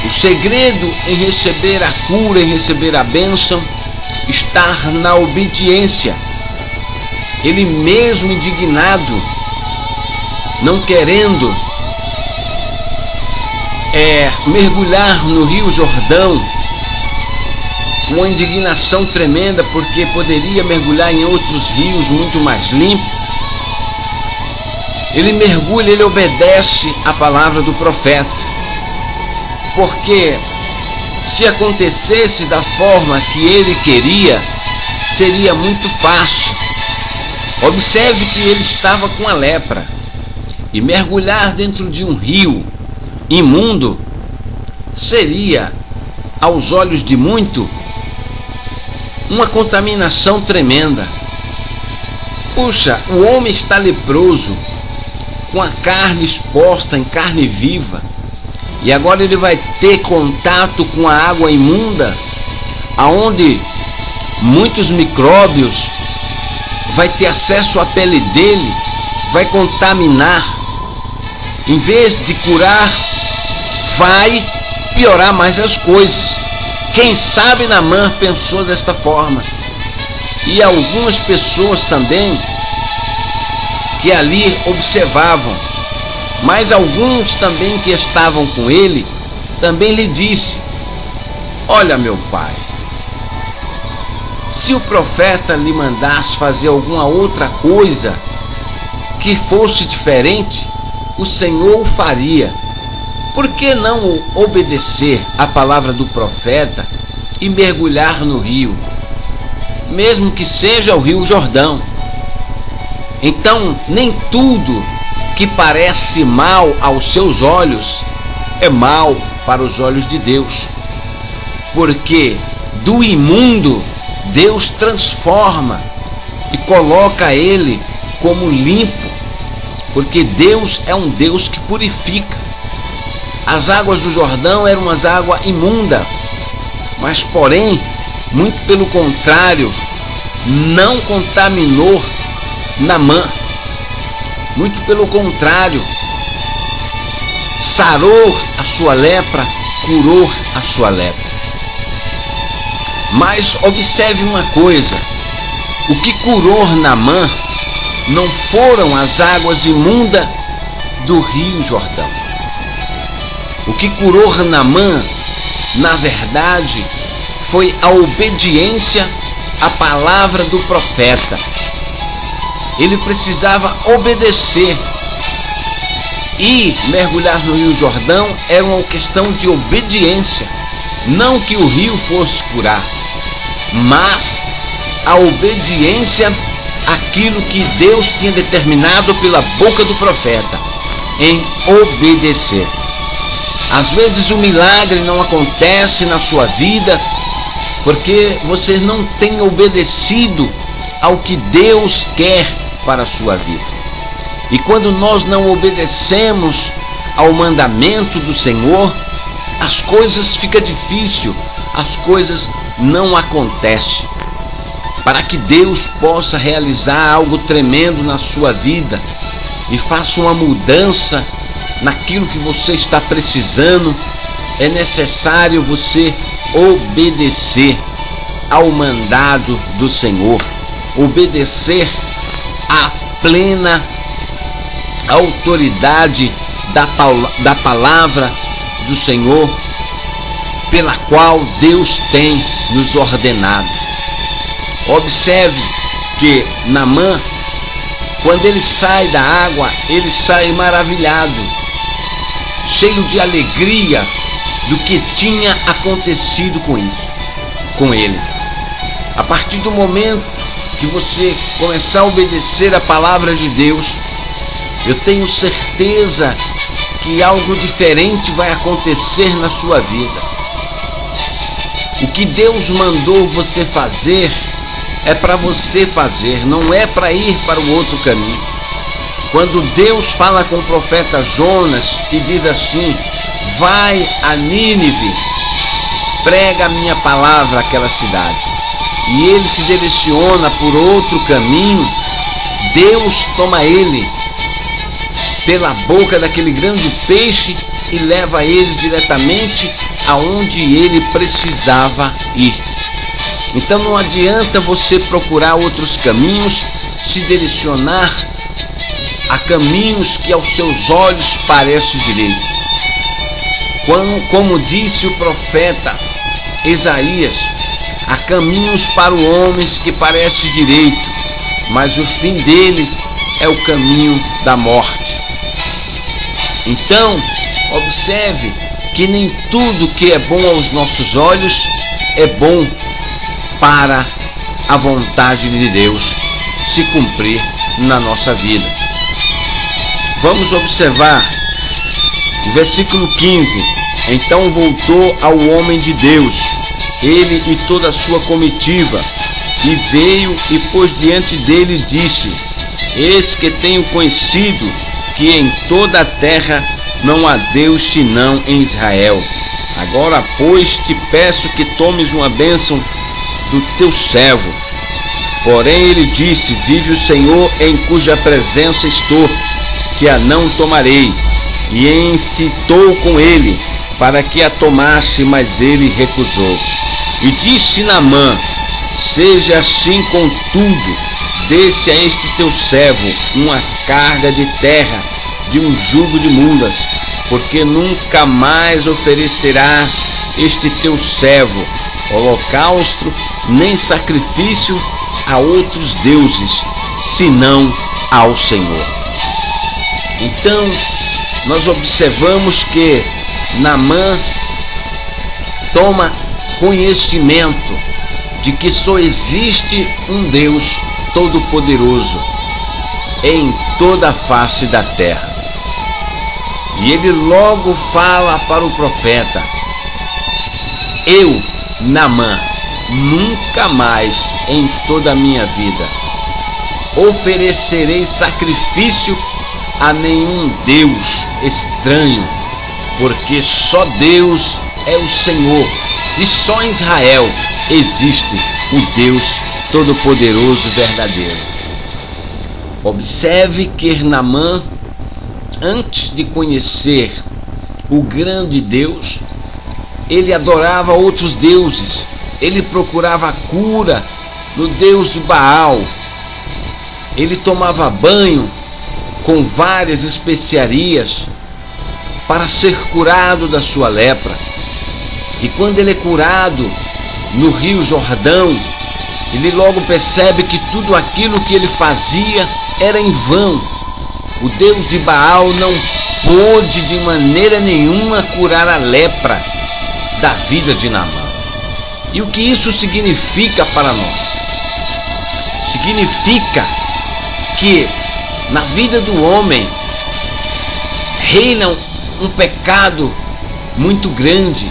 O segredo em receber a cura, em receber a bênção, está na obediência. Ele mesmo indignado, não querendo mergulhar no Rio Jordão, com uma indignação tremenda, porque poderia mergulhar em outros rios muito mais limpos. Ele mergulha, ele obedece a palavra do profeta, porque se acontecesse da forma que ele queria, seria muito fácil. Observe que ele estava com a lepra, e mergulhar dentro de um rio imundo seria, aos olhos de muito, uma contaminação tremenda. Puxa, o homem está leproso, com a carne exposta em carne viva, e agora ele vai ter contato com a água imunda, aonde muitos micróbios vai ter acesso à pele dele, vai contaminar. Em vez de curar, vai piorar mais as coisas. Quem sabe Naamã pensou desta forma, e algumas pessoas também que ali observavam, mas alguns também que estavam com ele, também lhe disse: olha, meu pai, se o profeta lhe mandasse fazer alguma outra coisa que fosse diferente, o Senhor o faria. Por que não obedecer a palavra do profeta e mergulhar no rio, mesmo que seja o Rio Jordão? Então, nem tudo que parece mal aos seus olhos é mal para os olhos de Deus, porque do imundo Deus transforma e coloca ele como limpo, porque Deus é um Deus que purifica. As águas do Jordão eram umas águas imundas, mas porém, muito pelo contrário, não contaminou Naamã. Muito pelo contrário, sarou a sua lepra, curou a sua lepra. Mas observe uma coisa: o que curou Naamã não foram as águas imundas do Rio Jordão. O que curou Naamã, na verdade, foi a obediência à palavra do profeta. Ele precisava obedecer, e mergulhar no Rio Jordão era uma questão de obediência. Não que o rio fosse curar, mas a obediência àquilo que Deus tinha determinado pela boca do profeta, em obedecer. Às vezes o milagre não acontece na sua vida porque você não tem obedecido ao que Deus quer para a sua vida. E quando nós não obedecemos ao mandamento do Senhor, as coisas ficam difíceis, as coisas não acontecem. Para que Deus possa realizar algo tremendo na sua vida e faça uma mudança naquilo que você está precisando, é necessário você obedecer ao mandado do Senhor, obedecer à plena autoridade da palavra do Senhor, pela qual Deus tem nos ordenado. Observe que Naamã, quando ele sai da água, ele sai maravilhado, cheio de alegria do que tinha acontecido com ele. A partir do momento que você começar a obedecer a palavra de Deus, eu tenho certeza que algo diferente vai acontecer na sua vida. O que Deus mandou você fazer é para você fazer, não é para ir para o outro caminho. Quando Deus fala com o profeta Jonas e diz assim: vai a Nínive, prega a minha palavra àquela cidade, e ele se direciona por outro caminho, Deus toma ele pela boca daquele grande peixe e leva ele diretamente aonde ele precisava ir. Então não adianta você procurar outros caminhos, se direcionar a caminhos que aos seus olhos parecem direito. Como disse o profeta Isaías, há caminhos para os homens que parecem direito, mas o fim deles é o caminho da morte. Então, observe que nem tudo que é bom aos nossos olhos é bom para a vontade de Deus se cumprir na nossa vida. Vamos observar o versículo 15. Então voltou ao homem de Deus, ele e toda a sua comitiva, e veio e pôs diante dele e disse: eis que tenho conhecido que em toda a terra não há Deus senão em Israel. Agora, pois, te peço que tomes uma bênção do teu servo. Porém ele disse: vive o Senhor em cuja presença estou, que a não tomarei. E incitou com ele para que a tomasse, mas ele recusou. E disse Naamã: seja assim contudo, desse a este teu servo uma carga de terra, de um jugo de mulas, porque nunca mais oferecerá este teu servo holocausto, nem sacrifício a outros deuses, senão ao Senhor. Então, nós observamos que Naamã toma conhecimento de que só existe um Deus todo-poderoso em toda a face da terra. E ele logo fala para o profeta: eu, Naamã, nunca mais em toda a minha vida oferecerei sacrifício a nenhum Deus estranho, porque só Deus é o Senhor, e só em Israel existe o Deus Todo-Poderoso verdadeiro. Observe que Naamã, antes de conhecer o grande Deus, ele adorava outros deuses, ele procurava a cura no Deus de Baal, ele tomava banho com várias especiarias para ser curado da sua lepra. E quando ele é curado no Rio Jordão, ele logo percebe que tudo aquilo que ele fazia era em vão. O Deus de Baal não pôde de maneira nenhuma curar a lepra da vida de Naamã. E o que isso significa para nós? Significa que na vida do homem reina um pecado muito grande.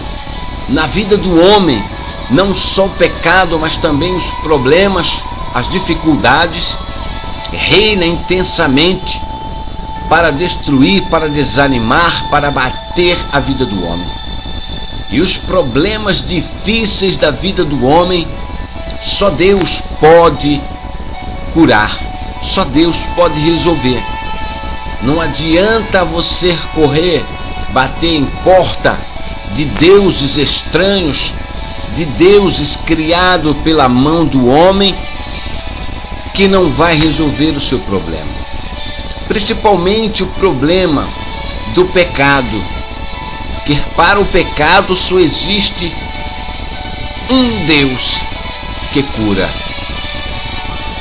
Na vida do homem, não só o pecado, mas também os problemas, as dificuldades, reina intensamente para destruir, para desanimar, para bater a vida do homem. E os problemas difíceis da vida do homem, só Deus pode curar, só Deus pode resolver. Não adianta você correr, bater em porta de deuses estranhos de deuses criado pela mão do homem que não vai resolver o seu problema. Principalmente o problema do pecado, que para o pecado só existe um Deus que cura.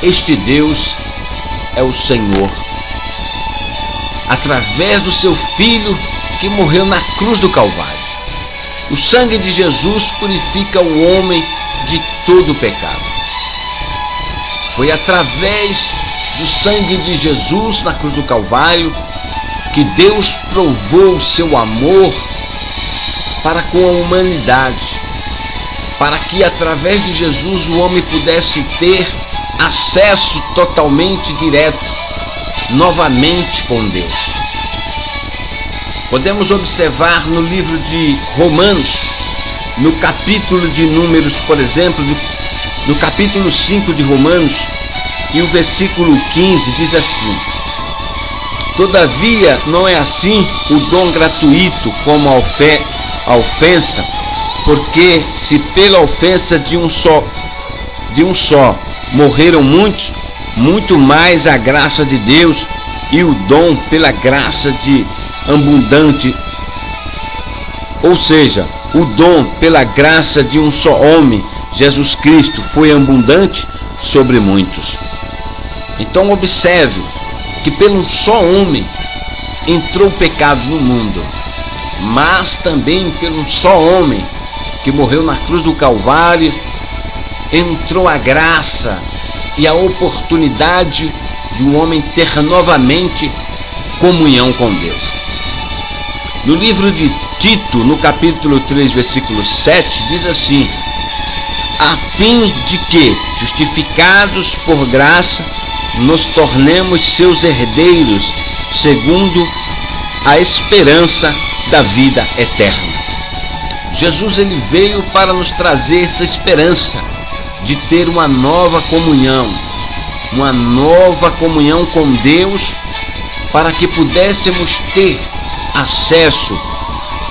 Este Deus é o Senhor, através do seu Filho que morreu na cruz do Calvário. O sangue de Jesus purifica o homem de todo o pecado. Foi através do sangue de Jesus na cruz do Calvário que Deus provou o seu amor para com a humanidade, para que através de Jesus o homem pudesse ter acesso totalmente direto, novamente com Deus. Podemos observar no livro de Romanos, no capítulo de Números, por exemplo, no capítulo 5 de Romanos, e o versículo 15 diz assim: todavia não é assim o dom gratuito como a ofensa, porque se pela ofensa de um só morreram muitos, muito mais a graça de Deus e o dom pela graça de abundante, ou seja, o dom pela graça de um só homem, Jesus Cristo, foi abundante sobre muitos. Então observe que pelo só homem entrou o pecado no mundo, mas também pelo só homem que morreu na cruz do Calvário entrou a graça e a oportunidade de um homem ter novamente comunhão com Deus. No livro de Tito, no capítulo 3, versículo 7, diz assim: a fim de que, justificados por graça, nos tornemos seus herdeiros, segundo a esperança da vida eterna. Jesus, ele veio para nos trazer essa esperança de ter uma nova comunhão com Deus, para que pudéssemos ter acesso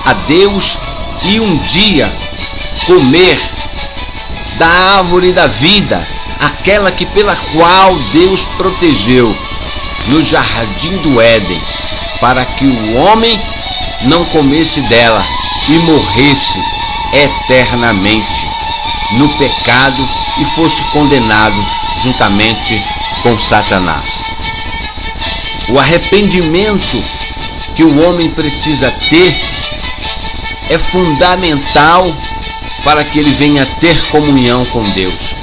a Deus e um dia comer da árvore da vida, aquela que pela qual Deus protegeu no jardim do Éden, para que o homem não comesse dela e morresse eternamente no pecado e fosse condenado juntamente com Satanás. O arrependimento que o homem precisa ter é fundamental para que ele venha ter comunhão com Deus.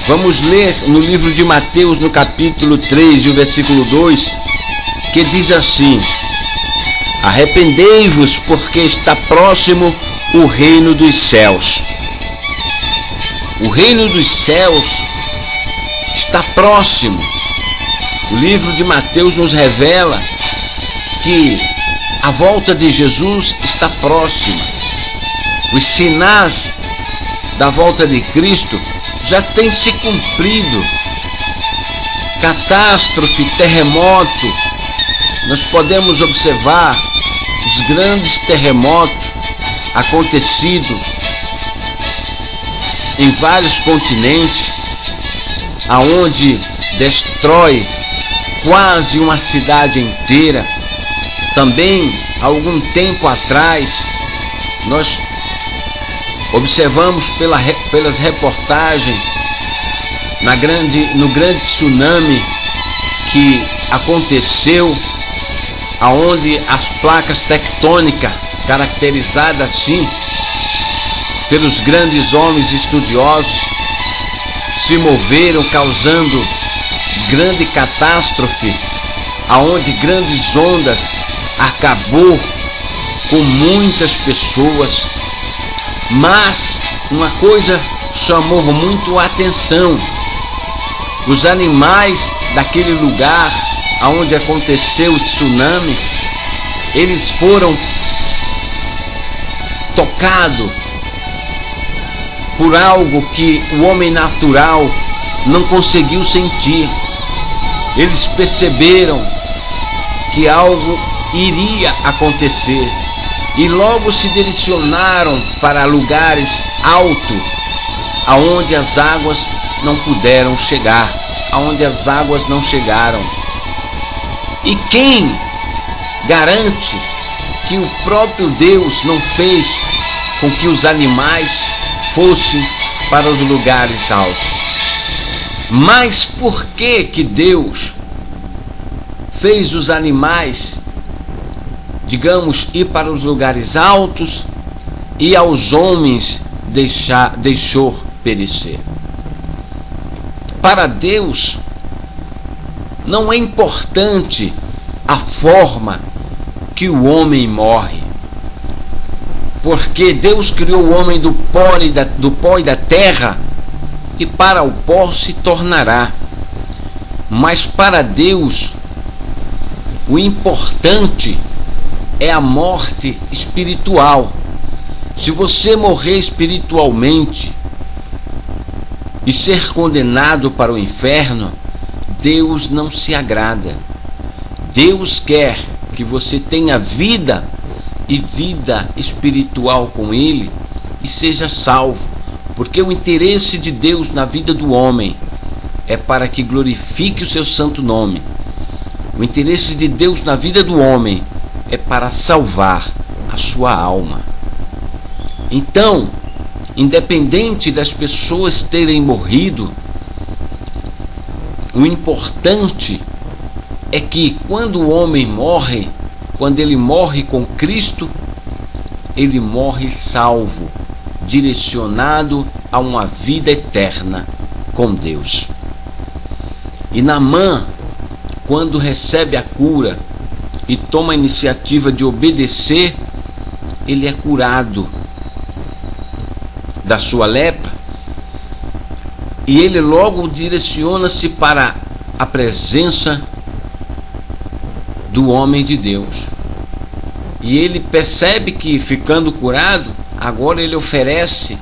Vamos ler no livro de Mateus, no capítulo 3, e o versículo 2, que diz assim: arrependei-vos, porque está próximo o reino dos céus. O reino dos céus está próximo. O livro de Mateus nos revela que a volta de Jesus está próxima. Os sinais da volta de Cristo já têm se cumprido. Catástrofe, terremoto. Nós podemos observar os grandes terremotos acontecidos em vários continentes, aonde destrói quase uma cidade inteira. Também, algum tempo atrás, nós observamos pelas reportagens no grande tsunami que aconteceu, aonde as placas tectônicas, caracterizadas assim pelos grandes homens estudiosos, se moveram, causando grande catástrofe, aonde grandes ondas acabou com muitas pessoas. Mas uma coisa chamou muito a atenção: os animais daquele lugar onde aconteceu o tsunami, eles foram tocados por algo que o homem natural não conseguiu sentir. Eles perceberam que algo iria acontecer, e logo se direcionaram para lugares altos, aonde as águas não puderam chegar, aonde as águas não chegaram. E quem garante que o próprio Deus não fez com que os animais fossem para os lugares altos? Mas por que Deus fez os animais, digamos, ir para os lugares altos e aos homens deixou perecer? Para Deus não é importante a forma que o homem morre, porque Deus criou o homem do pó e da terra, e para o pó se tornará. Mas para Deus, o importante é a morte espiritual. Se você morrer espiritualmente e ser condenado para o inferno, Deus não se agrada. Deus quer que você tenha vida e vida espiritual com Ele e seja salvo, porque o interesse de Deus na vida do homem é para que glorifique o seu santo nome. O interesse de Deus na vida do homem é para salvar a sua alma. Então, independente das pessoas terem morrido, o importante é que quando o homem morre, quando ele morre com Cristo, ele morre salvo, direcionado a uma vida eterna com Deus. E Naamã, quando recebe a cura e toma a iniciativa de obedecer, ele é curado da sua lepra, e ele logo direciona-se para a presença do homem de Deus. E ele percebe que, ficando curado, agora ele oferece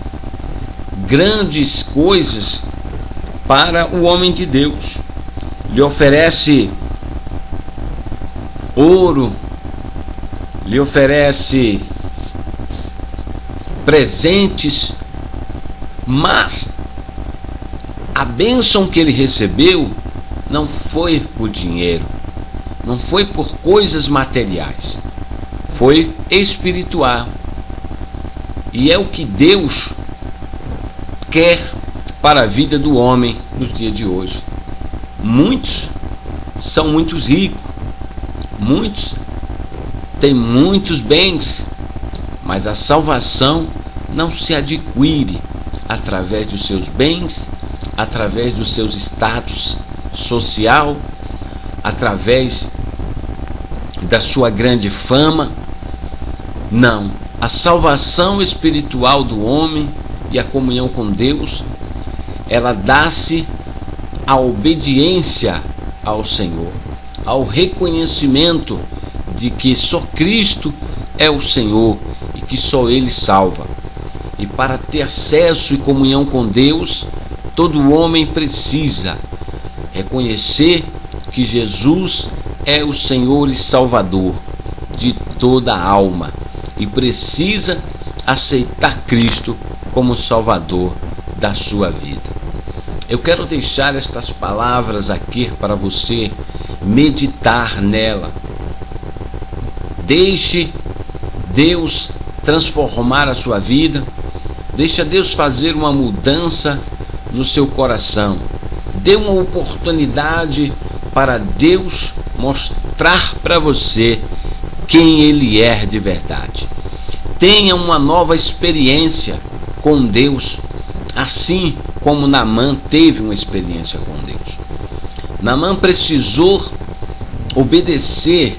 grandes coisas para o homem de Deus. Lhe oferece ouro, lhe oferece presentes, mas a bênção que ele recebeu não foi por dinheiro, não foi por coisas materiais, foi espiritual. E é o que Deus quer para a vida do homem nos dias de hoje. Muitos são muito ricos, muitos têm muitos bens, mas a salvação não se adquire através dos seus bens, através dos seus status social, através da sua grande fama. Não, a salvação espiritual do homem e a comunhão com Deus, ela dá-se à obediência ao Senhor, ao reconhecimento de que só Cristo é o Senhor e que só Ele salva. E para ter acesso e comunhão com Deus, todo homem precisa reconhecer que Jesus é o Senhor e Salvador de toda a alma, e precisa aceitar Cristo como Salvador da sua vida. Eu quero deixar estas palavras aqui para você meditar nela. Deixe Deus transformar a sua vida. Deixa Deus fazer uma mudança no seu coração. Dê uma oportunidade para Deus mostrar para você quem Ele é de verdade. Tenha uma nova experiência com Deus, assim como Naamã teve uma experiência com Deus. Naamã precisou obedecer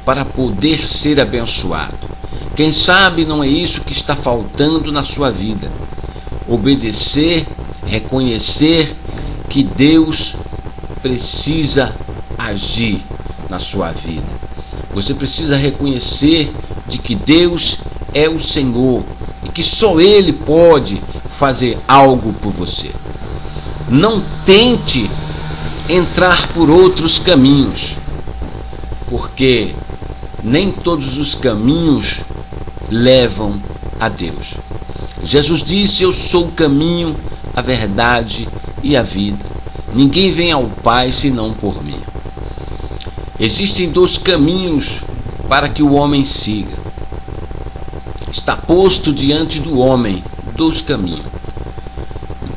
para poder ser abençoado. Quem sabe não é isso que está faltando na sua vida. Obedecer, reconhecer que Deus precisa agir na sua vida. Você precisa reconhecer de que Deus é o Senhor e que só Ele pode fazer algo por você. Não tente entrar por outros caminhos, porque nem todos os caminhos levam a Deus. Jesus disse: eu sou o caminho, a verdade e a vida. Ninguém vem ao Pai senão por mim. Existem 2 caminhos para que o homem siga. Está posto diante do homem 2 caminhos.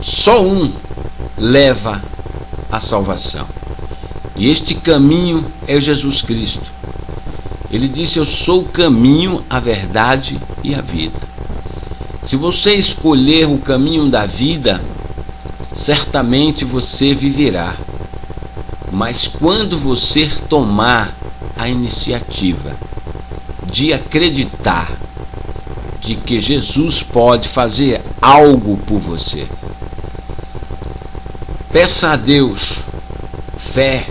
Só um leva à salvação. E este caminho é Jesus Cristo. Ele disse: eu sou o caminho, a verdade e a vida. Se você escolher o caminho da vida, certamente você viverá. Mas quando você tomar a iniciativa de acreditar de que Jesus pode fazer algo por você, peça a Deus fé,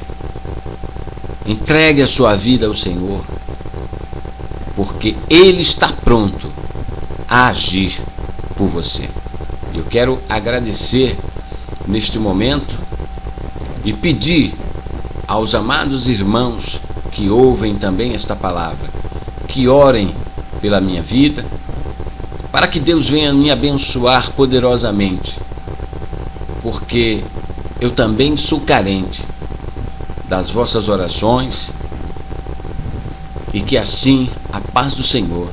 entregue a sua vida ao Senhor, porque Ele está pronto a agir por você. Eu quero agradecer neste momento e pedir aos amados irmãos que ouvem também esta palavra, que orem pela minha vida, para que Deus venha me abençoar poderosamente, porque eu também sou carente das vossas orações, e que assim a paz do Senhor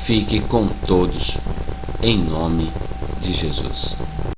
fique com todos, em nome de Jesus.